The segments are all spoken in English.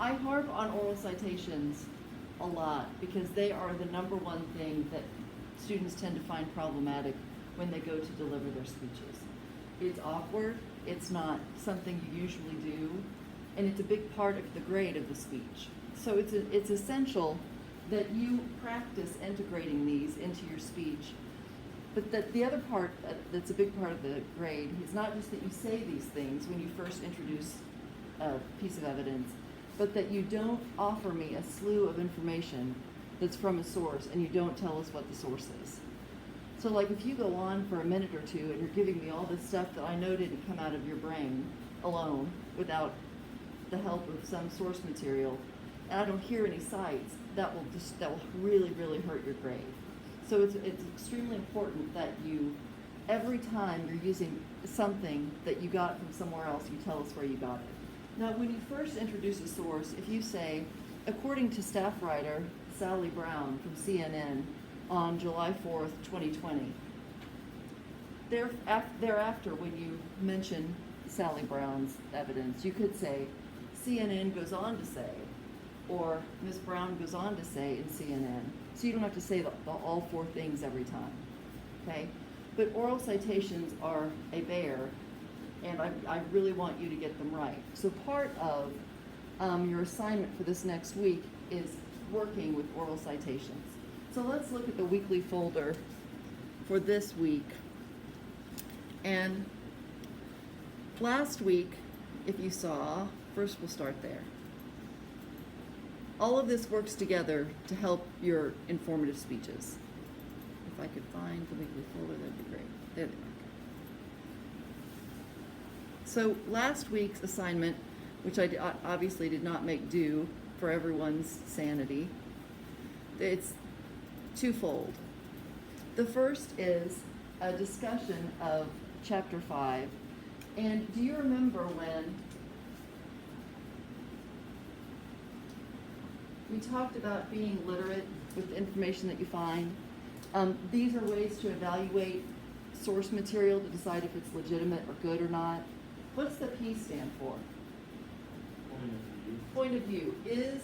I harp on oral citations a lot because they are the number one thing that students tend to find problematic when they go to deliver their speeches. It's awkward, it's not something you usually do, and it's a big part of the grade of the speech. So it's essential that you practice integrating these into your speech. But the other part that's a big part of the grade is not just that you say these things when you first introduce a piece of evidence, but that you don't offer me a slew of information that's from a source and you don't tell us what the source is. So like if you go on for a minute or two and you're giving me all this stuff that I know didn't come out of your brain alone without the help of some source material, and I don't hear any cites, that will really, really hurt your grade. So it's extremely important that you, every time you're using something that you got from somewhere else, you tell us where you got it. Now, when you first introduce a source, if you say, according to staff writer Sally Brown from CNN on July 4th, 2020, thereafter, when you mention Sally Brown's evidence, you could say, CNN goes on to say, or Ms. Brown goes on to say in CNN. So you don't have to say all four things every time, okay? But oral citations are a bear, and I really want you to get them right. So part of your assignment for this next week is working with oral citations. So let's look at the weekly folder for this week. And last week, if you saw, first we'll start there. All of this works together to help your informative speeches. If I could find the weekly folder, that'd be great. There they are. So last week's assignment, which I obviously did not make do for everyone's sanity, it's twofold. The first is a discussion of chapter 5. And do you remember when we talked about being literate with the information that you find? These are ways to evaluate source material to decide if it's legitimate or good or not. What's the P stand for? Point of view. Is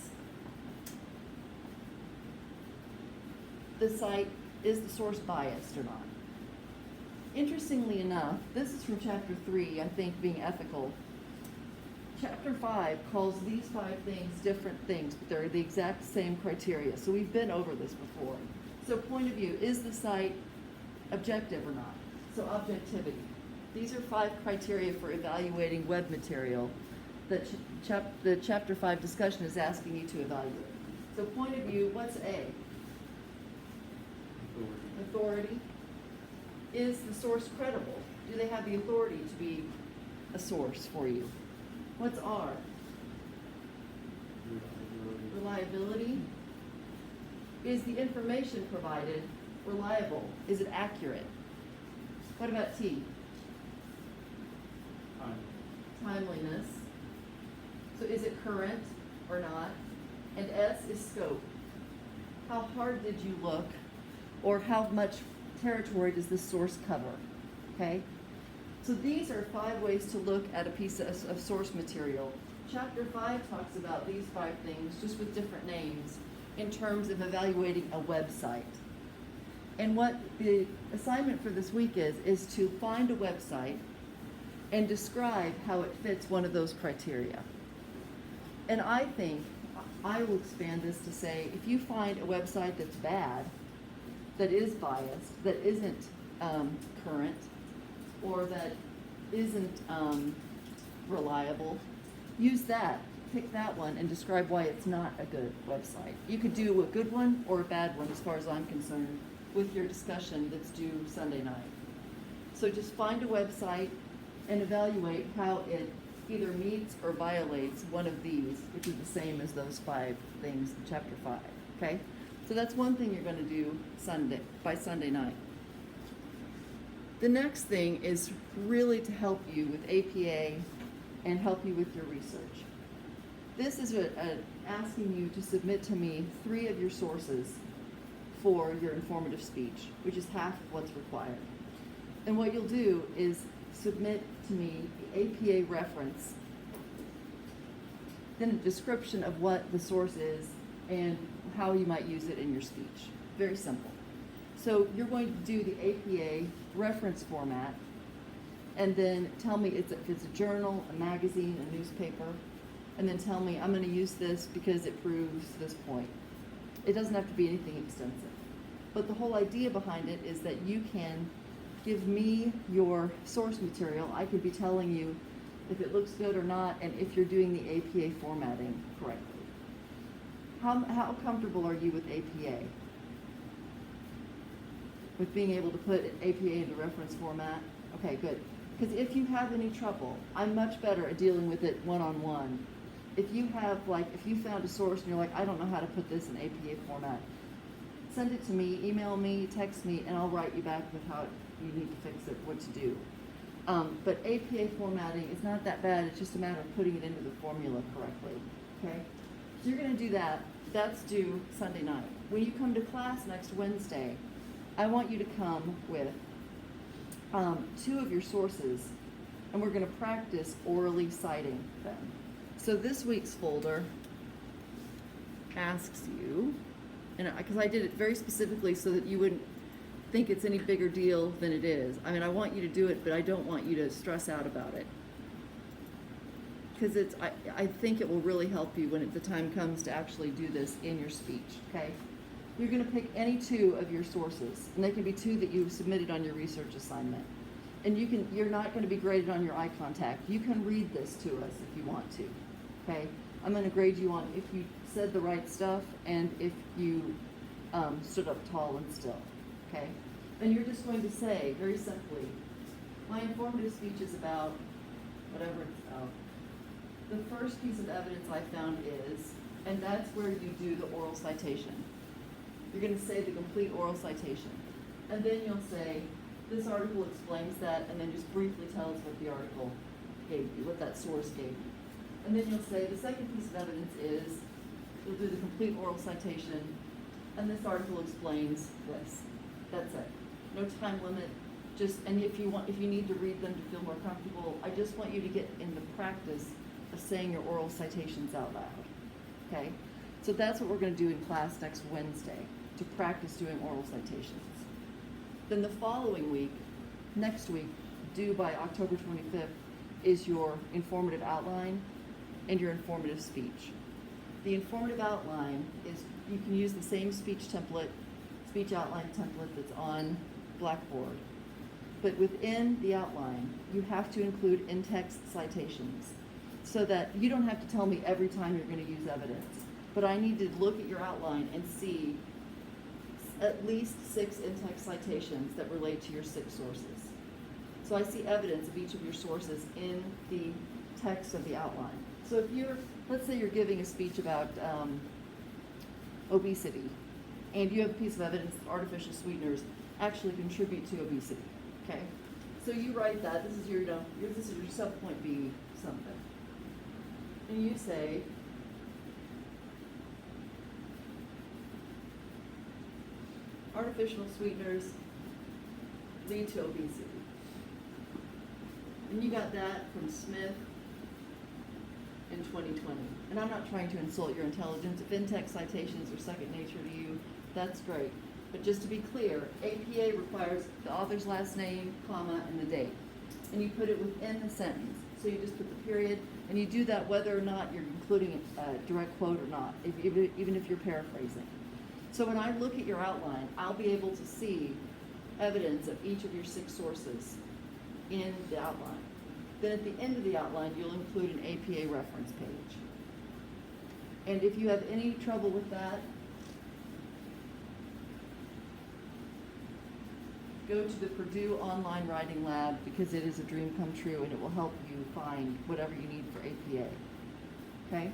the source biased or not? Interestingly enough, this is from chapter 3, I think, being ethical. Chapter 5 calls these 5 things different things, but they're the exact same criteria. So we've been over this before. So point of view, is the site objective or not? So objectivity. These are 5 criteria for evaluating web material that the chapter 5 discussion is asking you to evaluate. So point of view, what's A? Authority. Is the source credible? Do they have the authority to be a source for you? What's R? Reliability. Is the information provided reliable? Is it accurate? What about T? Timeliness. So is it current or not? And S is scope. How hard did you look, or how much territory does this source cover? Okay? So these are 5 ways to look at a piece of source material. Chapter 5 talks about these 5 things, just with different names, in terms of evaluating a website. And what the assignment for this week is to find a website and describe how it fits one of those criteria. And I think I will expand this to say, if you find a website that's bad, that is biased, that isn't current, or that isn't reliable, use that. Pick that one and describe why it's not a good website. You could do a good one or a bad one as far as I'm concerned with your discussion that's due Sunday night. So just find a website and evaluate how it either meets or violates one of these, which is the same as those 5 things in chapter 5, okay? So that's one thing you're going to do by Sunday night. The next thing is really to help you with APA and help you with your research. This is asking you to submit to me 3 of your sources for your informative speech, which is half of what's required. And what you'll do is submit to me the APA reference then a description of what the source is and how you might use it in your speech. Very simple. So you're going to do the APA reference format, and then tell me if it's a journal, a magazine, a newspaper, and then tell me I'm going to use this because it proves this point. It doesn't have to be anything extensive. But the whole idea behind it is that you can give me your source material. I could be telling you if it looks good or not, and if you're doing the APA formatting correctly. How comfortable are you with APA? With being able to put APA into reference format? Okay, good. Because if you have any trouble, I'm much better at dealing with it one-on-one. If you have, if you found a source and you're like, I don't know how to put this in APA format, send it to me, email me, text me, and I'll write you back with how you need to fix it, what to do. But APA formatting is not that bad. It's just a matter of putting it into the formula correctly, okay? So you're going to do that. That's due Sunday night. When you come to class next Wednesday, I want you to come with 2 of your sources, and we're going to practice orally citing them. So this week's folder asks you, and because I did it very specifically so that you wouldn't think it's any bigger deal than it is. I mean, I want you to do it, but I don't want you to stress out about it. Because I think it will really help you when the time comes to actually do this in your speech, okay? You're going to pick any 2 of your sources, and they can be 2 that you submitted on your research assignment. And you're not going to be graded on your eye contact. You can read this to us if you want to, okay? I'm going to grade you on if you said the right stuff and if you stood up tall and still, okay? And you're just going to say, very simply, my informative speech is about whatever it's about. The first piece of evidence I found is, and that's where you do the oral citation. You're going to say the complete oral citation. And then you'll say, this article explains that, and then just briefly tell us what the article gave you, what that source gave you. And then you'll say, the second piece of evidence is, you'll do the complete oral citation, and this article explains this. That's it. No time limit. And if you need to read them to feel more comfortable, I just want you to get in the practice of saying your oral citations out loud, okay? So that's what we're going to do in class next Wednesday, to practice doing oral citations. Then the following week, next week, due by October 25th, is your informative outline and your informative speech. The informative outline is, you can use the same speech outline template that's on Blackboard. But within the outline, you have to include in-text citations so that you don't have to tell me every time you're going to use evidence. But I need to look at your outline and see at least 6 in-text citations that relate to your 6 sources. So I see evidence of each of your sources in the text of the outline. So if let's say you're giving a speech about obesity, and you have a piece of evidence that artificial sweeteners actually contribute to obesity, okay? So you write that, this is your subpoint B something. And you say, artificial sweeteners lead to obesity. And you got that from Smith in 2020. And I'm not trying to insult your intelligence. If in-text citations are second nature to you, that's great. But just to be clear, APA requires the author's last name, comma, and the date. And you put it within the sentence. So you just put the period, and you do that whether or not you're including a direct quote or not, even if you're paraphrasing. So when I look at your outline, I'll be able to see evidence of each of your 6 sources in the outline. Then at the end of the outline, you'll include an APA reference page. And if you have any trouble with that, go to the Purdue Online Writing Lab, because it is a dream come true and it will help you find whatever you need for APA. Okay?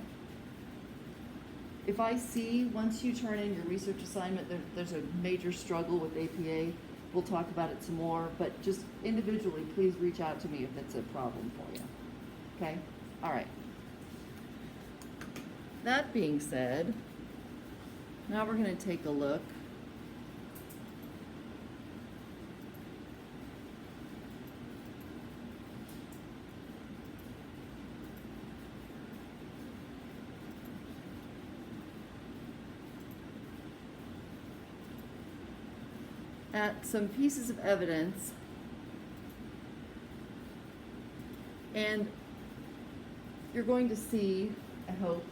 If I see, once you turn in your research assignment, there's a major struggle with APA, we'll talk about it some more, but just individually, please reach out to me if it's a problem for you. Okay? All right. That being said, now we're going to take a look at some pieces of evidence and you're going to see, I hope,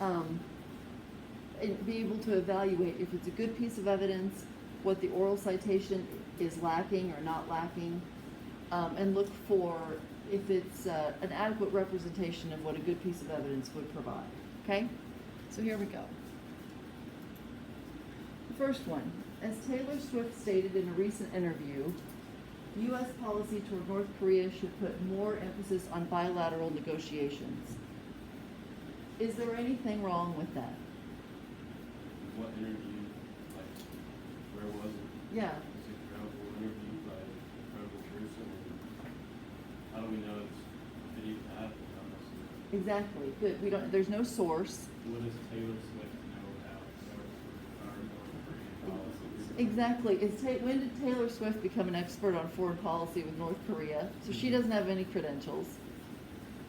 and be able to evaluate if it's a good piece of evidence, what the oral citation is lacking or not lacking, and look for if it's an adequate representation of what a good piece of evidence would provide. Okay? So here we go. The first one. As Taylor Swift stated in a recent interview, U.S. policy toward North Korea should put more emphasis on bilateral negotiations. Is there anything wrong with that? What interview? Like, where was it? Yeah. Was it a credible interview by a credible person? How do we know it even happened, honestly? Exactly. Good. We don't. There's no source. What does Taylor Swift know about North Korean policy? Exactly. When did Taylor Swift become an expert on foreign policy with North Korea? So she doesn't have any credentials.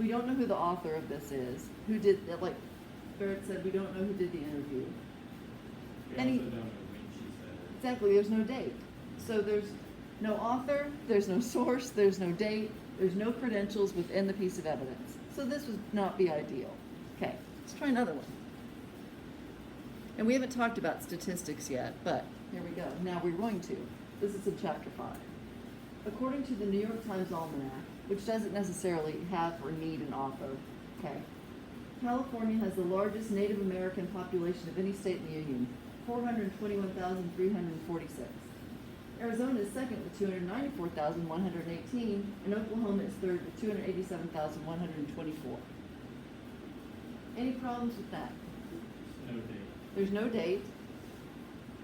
We don't know who the author of this is. Who did, like Barrett said, we don't know who did the interview. We also don't know when she said it. Exactly. There's no date. So there's no author, there's no source, there's no date, there's no credentials within the piece of evidence. So this would not be ideal. Okay, let's try another one. And we haven't talked about statistics yet, but here we go. Now we're going to. This is in chapter 5. According to the New York Times Almanac, which doesn't necessarily have or need an author, okay, California has the largest Native American population of any state in the Union, 421,346. Arizona is second with 294,118, and Oklahoma is third with 287,124. Any problems with that? No date. There's no date.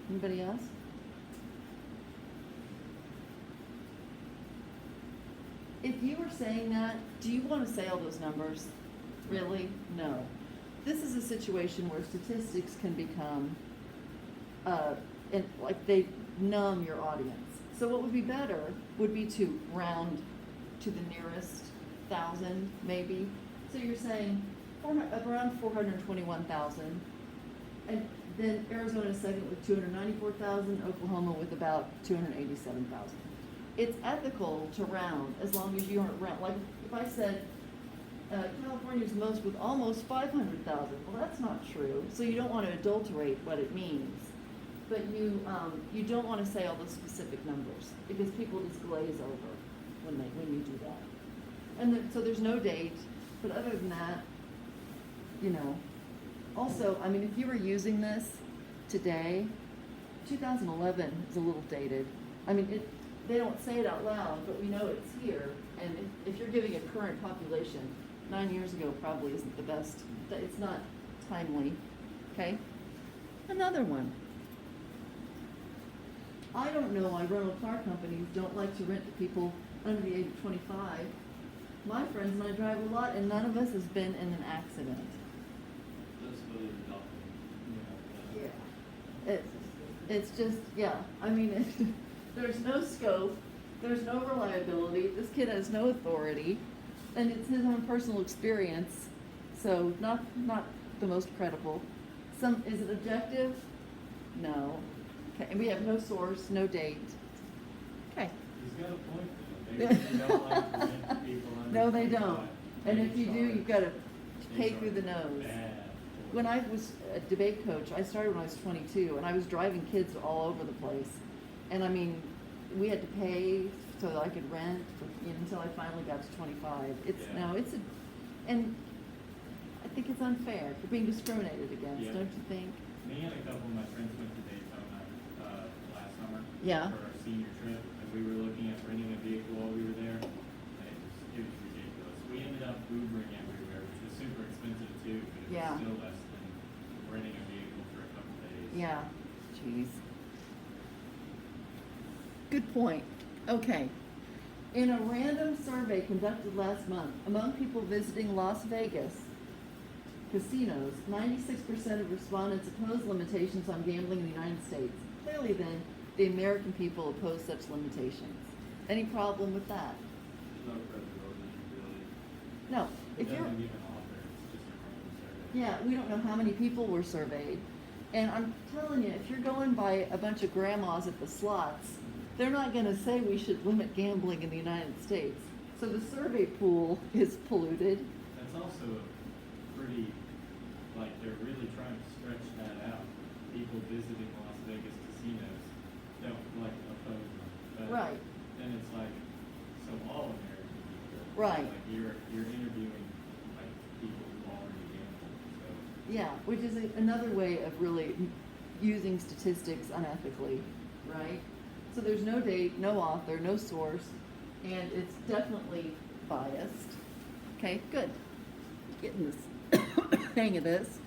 Anybody else? If you were saying that, do you want to say all those numbers? Really? No. This is a situation where statistics can become, like they numb your audience. So what would be better would be to round to the nearest 1,000, maybe. So you're saying around 421,000, and then Arizona is second with 294,000, Oklahoma with about 287,000. It's ethical to round as long as you aren't round. Like if I said California's most with almost 500,000, well that's not true. So you don't want to adulterate what it means, but you don't want to say all the specific numbers because people just glaze over when you do that. And so there's no date, but other than that, you know. Also, I mean, if you were using this today, 2011 is a little dated. I mean, they don't say it out loud, but we know it's here. And if you're giving a current population, 9 years ago probably isn't the best. It's not timely. Okay? Another one. I don't know why rental car companies don't like to rent to people under the age of 25. My friends and I drive a lot, and none of us has been in an accident. That's really nothing. Yeah. It's just, yeah. I mean, there's no scope. There's no reliability. This kid has no authority. And it's his own personal experience. So not the most credible. Is it objective? No. Okay. And we have no source, no date. Okay. He's got a point though. They don't like to rent people under No, they 25. don't. And if you do, you've got to pay through the nose. Bad. When I was a debate coach, I started when I was 22, and I was driving kids all over the place. And I mean, we had to pay so that I could rent until I finally got to 25. And I think it's unfair. You're being discriminated against, Yeah. don't you think? Me and a couple of my friends went to Daytona last summer Yeah. for our senior trip, and we were looking at renting a vehicle while we were there, and it was ridiculous. We ended up Ubering everywhere, which was super expensive too, but it Yeah. was still less than renting a vehicle for a couple days. Yeah. Jeez. Good point. Okay. In a random survey conducted last month among people visiting Las Vegas casinos, 96% of respondents oppose limitations on gambling in the United States. Clearly then, the American people oppose such limitations. Any problem with that? There's no credibility, really. No. It If you're, doesn't even offer, it's just a random survey. yeah, we don't know how many people were surveyed. And I'm telling you, if you're going by a bunch of grandmas at the slots, they're not gonna say we should limit gambling in the United States. So the survey pool is polluted. That's also a pretty, like, they're really trying to stretch that out. People visiting Las Vegas casinos don't, like, oppose them. But Right. then it's like, so all American people. Right. Like, you're interviewing, like, people who already gamble, so. Yeah, which is another way of really using statistics unethically, right? So there's no date, no author, no source, and it's definitely biased. Okay, good. Getting this hang of this.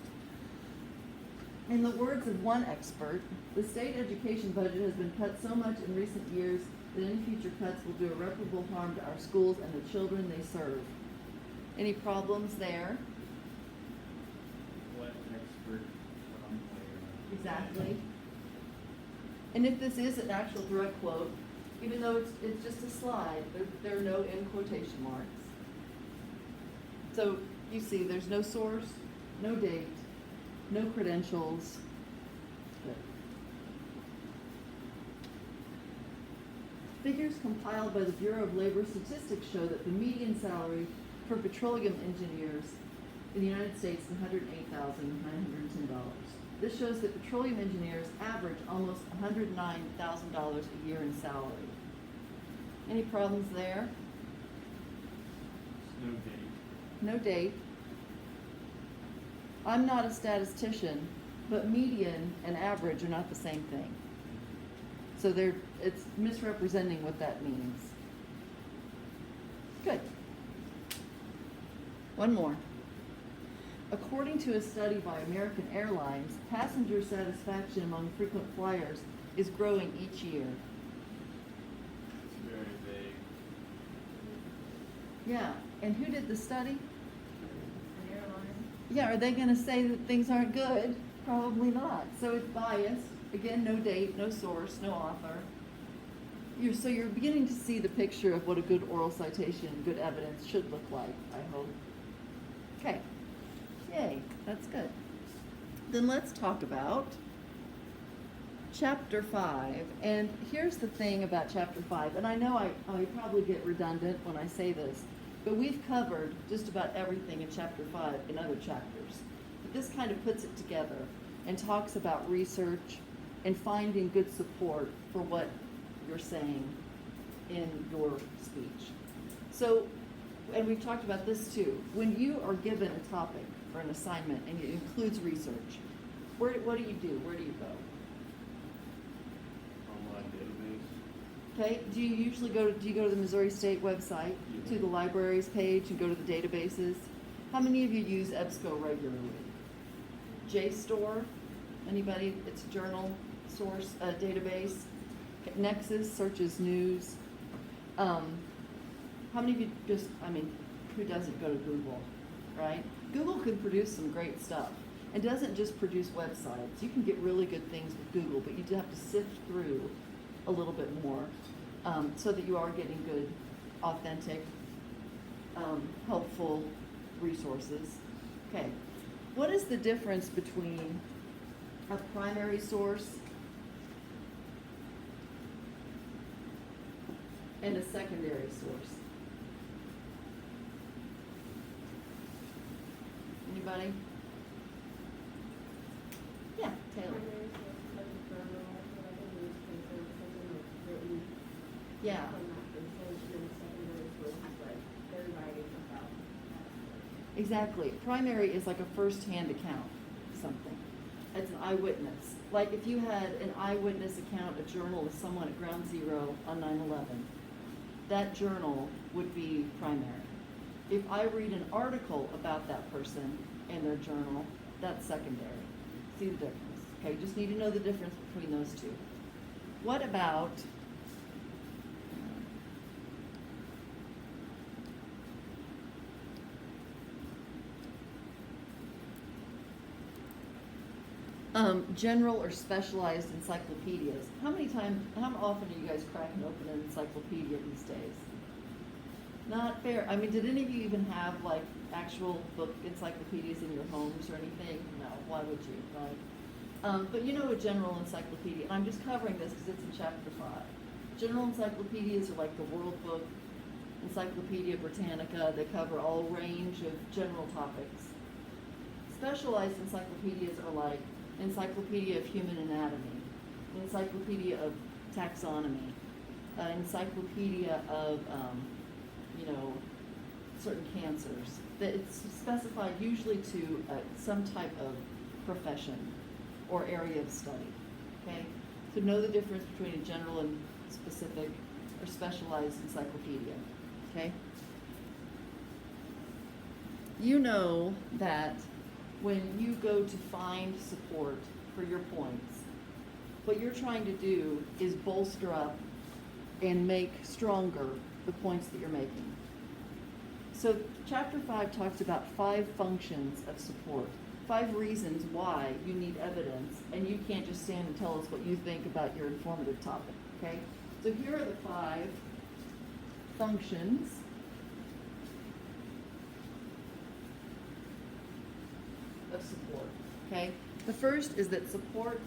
In the words of one expert, the state education budget has been cut so much in recent years that any future cuts will do irreparable harm to our schools and the children they serve. Any problems there? What expert from where? Exactly. And if this is an actual direct quote, even though it's just a slide, there are no end quotation marks. So you see, there's no source, no date, no credentials. Good. Figures compiled by the Bureau of Labor Statistics show that the median salary for petroleum engineers in the United States is $108,910. This shows that petroleum engineers average almost $109,000 a year in salary. Any problems there? No date. No date. I'm not a statistician, but median and average are not the same thing. So it's misrepresenting what that means. Good. One more. According to a study by American Airlines, passenger satisfaction among frequent flyers is growing each year. It's very vague. Yeah, and who did the study? An airline. Yeah, are they gonna say that things aren't good? Probably not. So it's biased. Again, no date, no source, no author. So you're beginning to see the picture of what a good oral citation, good evidence should look like, I hope. Okay. Yay, that's good. Then let's talk about Chapter 5. And here's the thing about Chapter 5, and I know I probably get redundant when I say this, but we've covered just about everything in Chapter 5 in other chapters. But this kind of puts it together and talks about research and finding good support for what you're saying in your speech. So, and we've talked about this too, when you are given a topic or an assignment and it includes research, what do you do? Where do you go? Online database. Okay, do you usually do you go to the Missouri State website, to the libraries page and go to the databases? How many of you use EBSCO regularly? JSTOR, anybody? It's a journal source, database. Nexus searches news. How many of you who doesn't go to Google, right? Google can produce some great stuff. It doesn't just produce websites. You can get really good things with Google, but you do have to sift through a little bit more so that you are getting good, authentic, helpful resources. Okay, what is the difference between a primary source and a secondary source? Anybody? Yeah, Taylor. Primary source, like a journal, like a newspaper, something that's written Yeah. from that research, and then secondary source is like they're writing about that. Exactly. Primary is like a first-hand account of something. It's an eyewitness. Like if you had an eyewitness account, a journal of someone at Ground Zero on 9/11, that journal would be primary. If I read an article about that person and their journal, that's secondary. See the difference? Okay, just need to know the difference between those two. What about general or specialized encyclopedias? How often are you guys cracking open an encyclopedia these days? Not fair. I mean, did any of you even have like actual book encyclopedias in your homes or anything? No. Why would you? Right? But you know a general encyclopedia, and I'm just covering this because it's in chapter 5. General encyclopedias are like the World Book, Encyclopedia Britannica. They cover all range of general topics. Specialized encyclopedias are like Encyclopedia of Human Anatomy, Encyclopedia of Taxonomy, Encyclopedia of, certain cancers. That it's specified usually to some type of profession or area of study, okay? So know the difference between a general and specific or specialized encyclopedia, okay? You know that when you go to find support for your points, what you're trying to do is bolster up and make stronger the points that you're making. So chapter 5 talks about 5 functions of support, 5 reasons why you need evidence, and you can't just stand and tell us what you think about your informative topic, okay? So here are the 5 functions of support, okay? The first is that support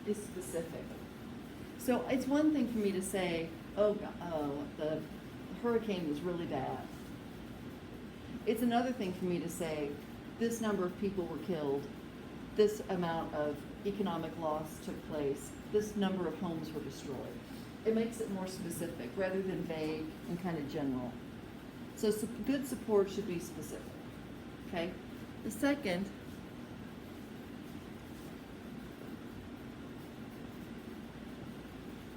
is specific. So it's one thing for me to say, the hurricane was really bad. It's another thing for me to say, this number of people were killed, this amount of economic loss took place, this number of homes were destroyed. It makes it more specific rather than vague and kind of general. So good support should be specific, okay? The second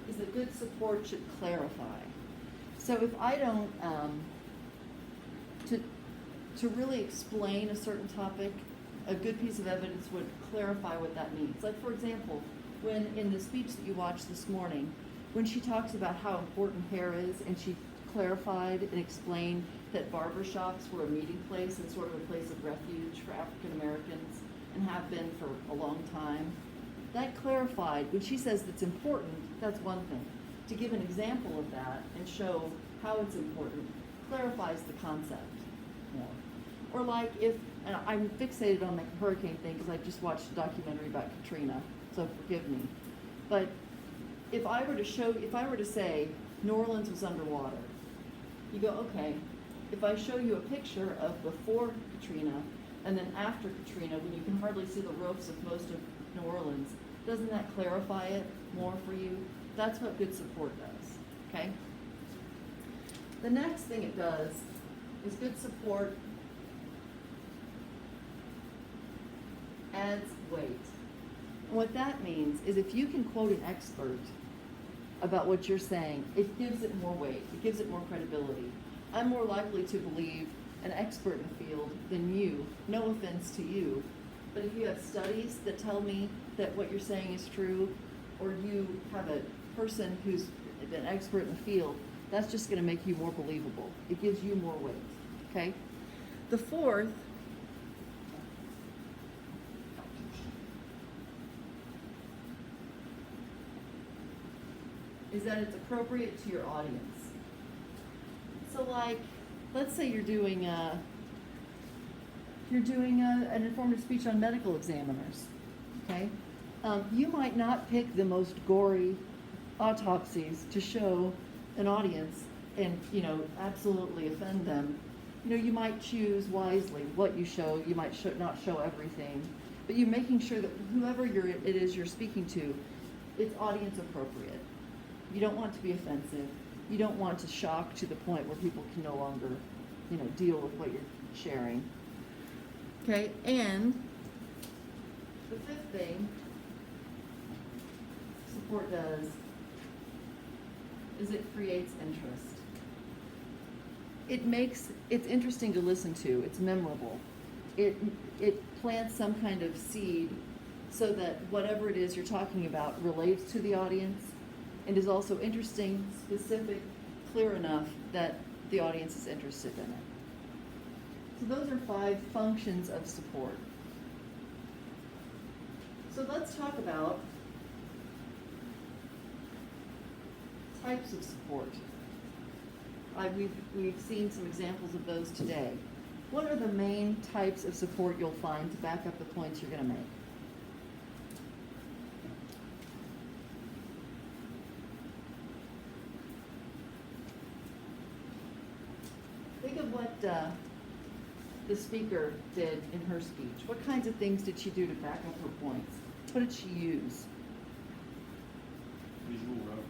is that good support should clarify. So if I don't, to really explain a certain topic, a good piece of evidence would clarify what that means. Like for example, when in the speech that you watched this morning, when she talks about how important hair is, and she clarified and explained that barbershops were a meeting place and sort of a place of refuge for African Americans and have been for a long time. That clarified, when she says it's important, that's one thing. To give an example of that and show how it's important clarifies the concept more. Or like if, and I'm fixated on the hurricane thing because I just watched a documentary about Katrina, so forgive me. But if I were to say New Orleans was underwater, you go, okay, if I show you a picture of before Katrina and then after Katrina, when you can hardly see the roofs of most of New Orleans, doesn't that clarify it more for you? That's what good support does, okay? The next thing it does is good support adds weight. And what that means is if you can quote an expert about what you're saying, it gives it more weight, it gives it more credibility. I'm more likely to believe an expert in the field than you, no offense to you, but if you have studies that tell me that what you're saying is true, or you have a person who's an expert in the field, that's just going to make you more believable. It gives you more weight, okay? The fourth is that it's appropriate to your audience. So like, let's say you're doing an informative speech on medical examiners, okay? You might not pick the most gory autopsies to show an audience and, absolutely offend them. You might choose wisely what you show. You might not show everything, but you're making sure that whoever it is you're speaking to, it's audience appropriate. You don't want to be offensive. You don't want to shock to the point where people can no longer, deal with what you're sharing. Okay, and the fifth thing support does is it creates interest. It's interesting to listen to. It's memorable. It plants some kind of seed so that whatever it is you're talking about relates to the audience and is also interesting, specific, clear enough that the audience is interested in it. So those are 5 functions of support. So let's talk about types of support. We've seen some examples of those today. What are the main types of support you'll find to back up the points you're going to make? Think of what the speaker did in her speech. What kinds of things did she do to back up her points? What did she use? Visual rope.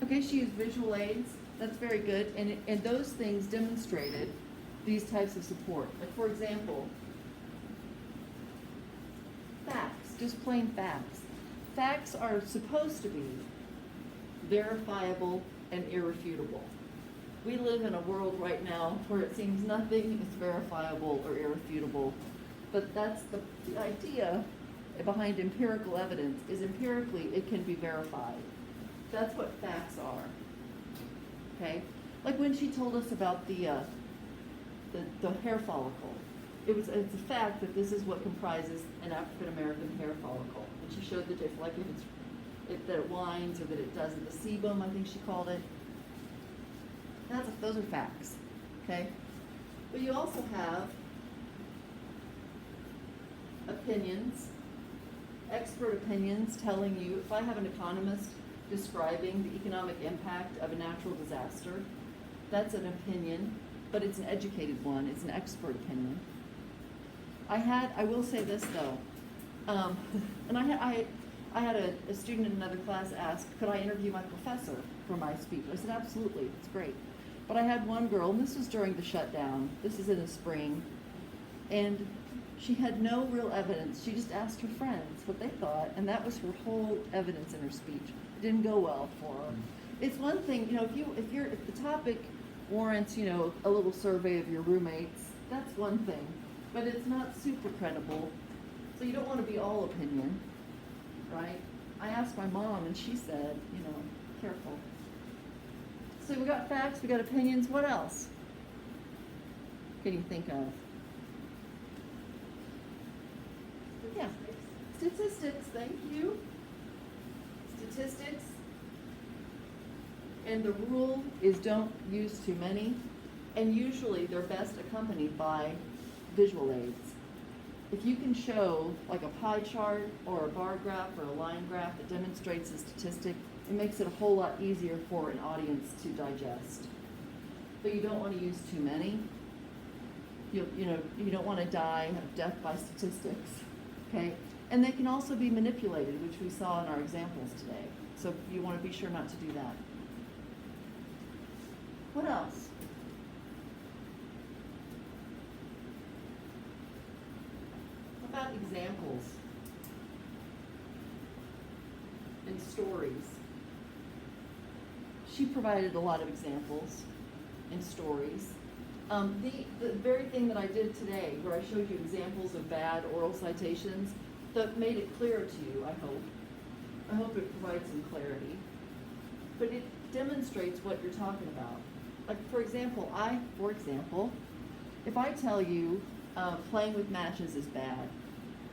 Okay, she used visual aids. That's very good. And those things demonstrated these types of support. Like, for example, facts, just plain facts. Facts are supposed to be verifiable and irrefutable. We live in a world right now where it seems nothing is verifiable or irrefutable, but that's the idea behind empirical evidence is empirically it can be verified. That's what facts are. Okay? Like when she told us about the hair follicle. It's a fact that this is what comprises an African American hair follicle. And she showed the difference, like that it winds or that it doesn't. The sebum, I think she called it. Those are facts. Okay? But you also have opinions, expert opinions telling you, if I have an economist describing the economic impact of a natural disaster, that's an opinion, but it's an educated one, it's an expert opinion. I will say this though, and I had a student in another class ask, could I interview my professor for my speech? I said, absolutely, it's great. But I had one girl, and this was during the shutdown, this is in the spring, and she had no real evidence. She just asked her friends what they thought, and that was her whole evidence in her speech. It didn't go well for her. It's one thing, if the topic warrants, a little survey of your roommates, that's one thing. But it's not super credible, so you don't want to be all opinion, right? I asked my mom, and she said, careful. So we got facts, we got opinions. What else can you think of? Yeah, statistics. Thank you. Statistics. And the rule is don't use too many, and usually they're best accompanied by visual aids. If you can show like a pie chart or a bar graph or a line graph that demonstrates a statistic, it makes it a whole lot easier for an audience to digest. But you don't want to use too many. You don't want to die of death by statistics, okay? And they can also be manipulated, which we saw in our examples today. So you want to be sure not to do that. What else? How about examples and stories? She provided a lot of examples and stories. The very thing that I did today, where I showed you examples of bad oral citations, that made it clearer to you, I hope. I hope it provides some clarity. But it demonstrates what you're talking about. Like, for example, if I tell you playing with matches is bad,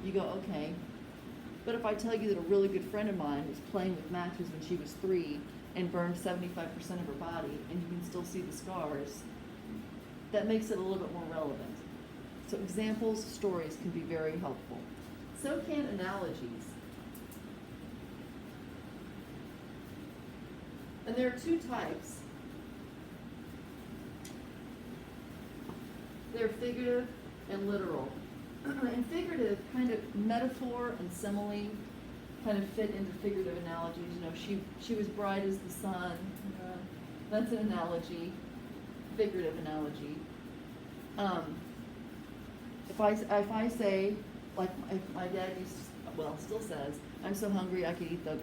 you go, okay. But if I tell you that a really good friend of mine was playing with matches when she was 3 and burned 75% of her body, and you can still see the scars, that makes it a little bit more relevant. So examples, stories can be very helpful. So can analogies. And there are two types. They're figurative and literal. And figurative, kind of metaphor and simile, kind of fit into figurative analogies. She was bright as the sun. That's an analogy, figurative analogy. If I say, like my dad still says, I'm so hungry I could eat the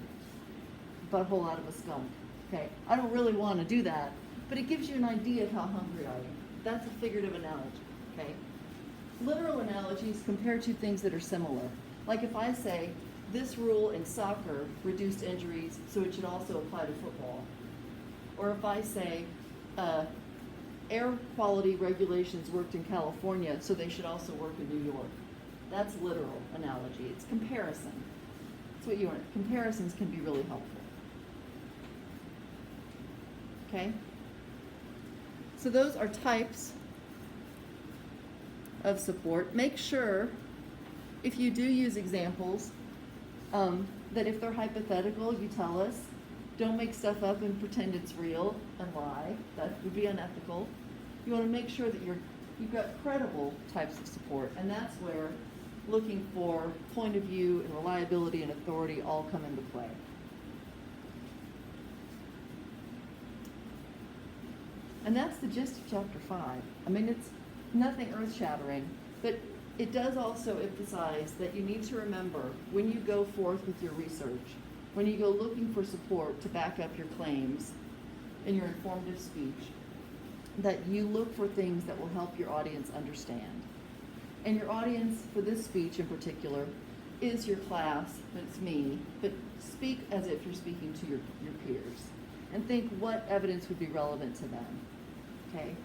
butthole out of a skunk. Okay, I don't really want to do that, but it gives you an idea of how hungry I am. That's a figurative analogy. Okay. Literal analogies compare two things that are similar. Like if I say, this rule in soccer reduced injuries, so it should also apply to football. Or if I say, air quality regulations worked in California, so they should also work in New York. That's literal analogy. It's comparison. That's what you want. Comparisons can be really helpful. Okay? So those are types of support. Make sure, if you do use examples, that if they're hypothetical, you tell us. Don't make stuff up and pretend it's real and lie. That would be unethical. You want to make sure that you've got credible types of support, and that's where looking for point of view and reliability and authority all come into play. And that's the gist of chapter 5. I mean, it's nothing earth-shattering, but it does also emphasize that you need to remember when you go forth with your research, when you go looking for support to back up your claims in your informative speech, that you look for things that will help your audience understand. And your audience for this speech in particular is your class, it's me, but speak as if you're speaking to your peers and think what evidence would be relevant to them, okay?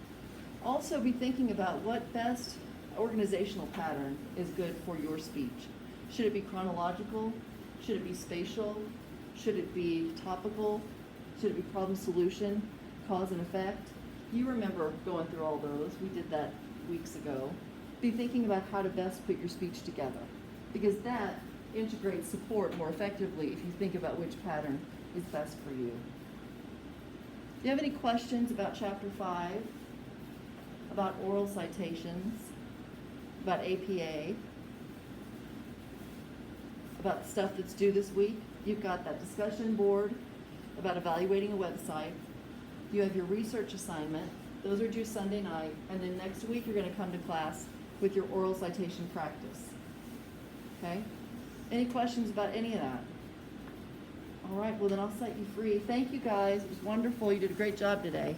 Also be thinking about what best organizational pattern is good for your speech. Should it be chronological? Should it be spatial? Should it be topical? Should it be problem solution, cause and effect? You remember going through all those. We did that weeks ago. Be thinking about how to best put your speech together, because that integrates support more effectively if you think about which pattern is best for you. Do you have any questions about chapter 5, about oral citations, about APA, about stuff that's due this week? You've got that discussion board about evaluating a website. You have your research assignment. Those are due Sunday night. And then next week you're going to come to class with your oral citation practice. Okay? Any questions about any of that? All right, well then I'll set you free. Thank you guys. It was wonderful. You did a great job today.